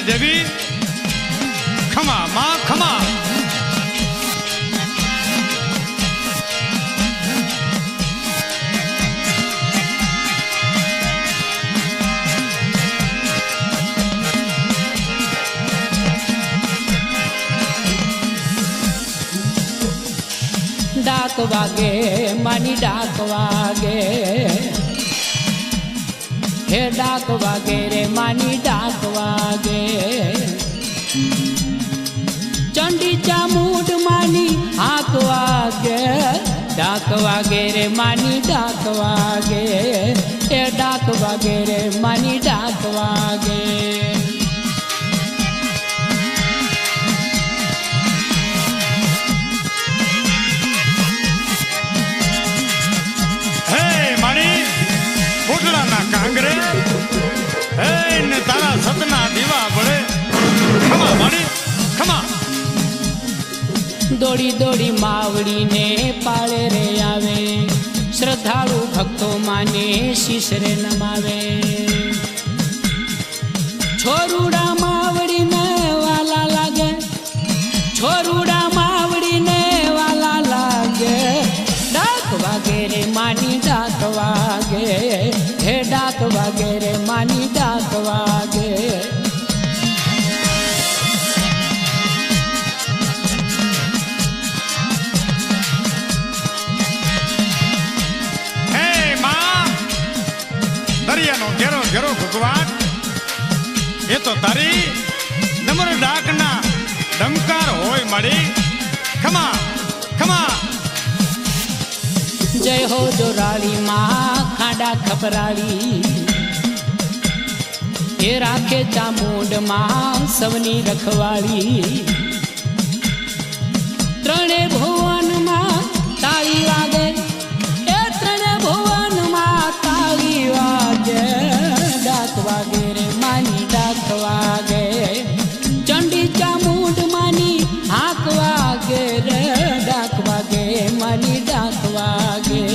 ની દેવી ખમા માં ખમા डाक वागे मानी डाक वागे हे डाक वागे रे मानी डाक वागे चंडी चामुंड मानी हाक वागे डाक वागे रे मानी डाक वागे हे डाक वागे रे मानी डाक वागे કાંગરે હે ને તારા સતના દીવા પડે ખમા માડી ખમા દોડી દોડી માવડી ને પાળે રે આવે શ્રદ્ધાળુ ભક્તો માને શીશ રે નમાવે છોરુડા માવડી ને વાલા લાગે છોરુડા માવડી ને વાલા લાગે ડાક વાગે રે માની ડાક વાગે हे डाक वागे रे मानी डाक वागे हे मां दरिया नो घेरो घेरो भगवान ये तो तारी नम्र डाक ना डमकार होय मड़ी खमा खमा जय हो जोराली माँ खाडा खपराली ये राखे चामुंड माँ सवनी रखवाली त्रणे भुवन माँ ताली वागे ए त्रणे भुवन माँ ताली वागे डाक वागे रे मानी डाक वागे चंडी चामुंड मानी हाक वागे रे डाक वागे मानी डाक वागे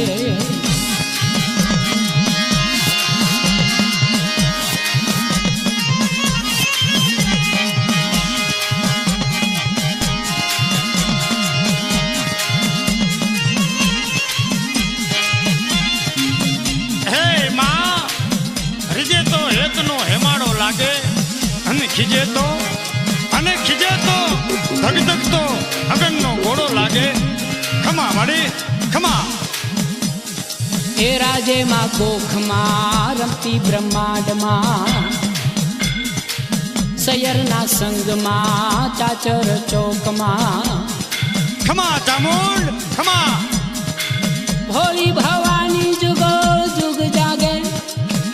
लागे अने खीजे तो धक धक तो अगन नो घोड़ो लागे खमा माड़ी खमा ए राजे माँ कोख माँ रमती ब्रह्मांड माँ सयर ना संग माँ चाचर चौक माँ खमा चामुंड खमा भोली भवानी जुगो जुग जागे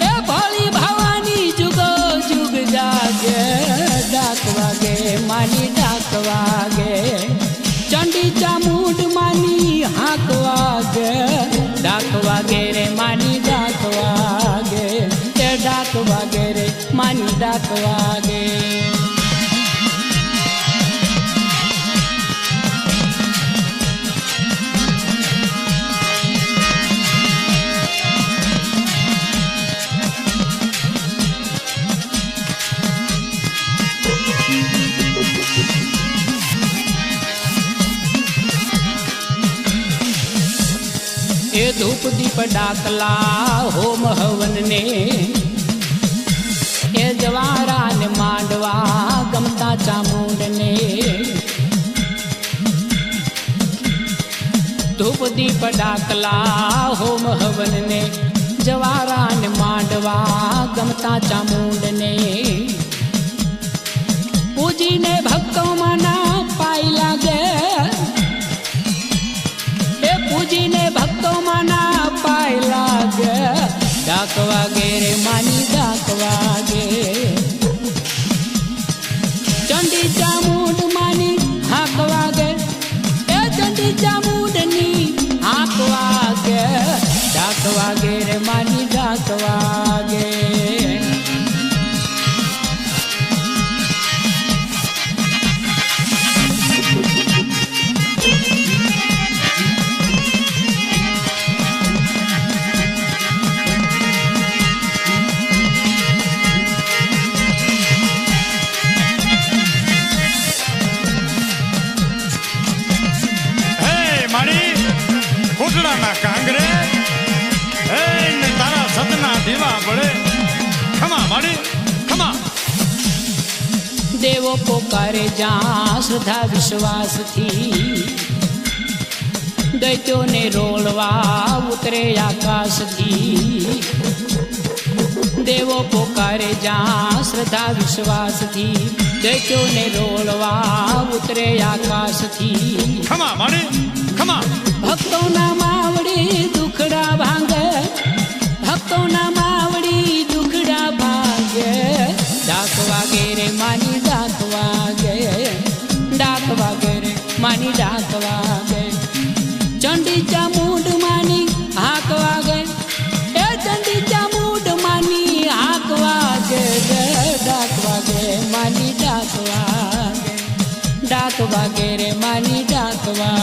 ए भोली भवानी जुगो जुग जागे डाक वागे मानी डाक वागे चंडी चामुंड मानी हाक वागे डाक वागे रे मानी डाक वागे ए डाक वागे रे मानी डाक वागे ए धूप दीप डाकला होम हवन ने ए जवारा ने मांडवा गमता चामुंड ने धूप दीप डाकला होम हवन ने जवारा ने मांडवा गमता चामुंड ने पूजी ने भक्तों मना पाई लागे पूजी ने भक्तों मना पाई लागे डाक वागे रे मानी डाक वागे चंडी चामुंड मानी हाक वागे ए चंडी चामुंड नी हाक वागे डाक वागे रे मानी डाक वागे દેવો પોકારે જ્યાં શ્રદ્ધા વિશ્વાસથી દૈત્યોને રોળવા ઉતરે આકાશથી દેવો પોકારે જ્યાં શ્રદ્ધા વિશ્વાસથી દૈત્યોને રોળવા ઉતરે આકાશથી ખમા માડી ખમા ભક્તોના માવડી દુખડા ભાંગે ભક્તોના માવડી દુખડા ભાંગે ડાક વાગે રે માની ડાક વાગે ડાક વાગે રે માની ડાક વાગે ચંડી ચામુંડ માની હાક વાગે એ ચંડી ચામુંડ માની હાક વાગે ડાક વાગે માની ડાક વાગે ડાક વાગે રે માની ડાક વાગે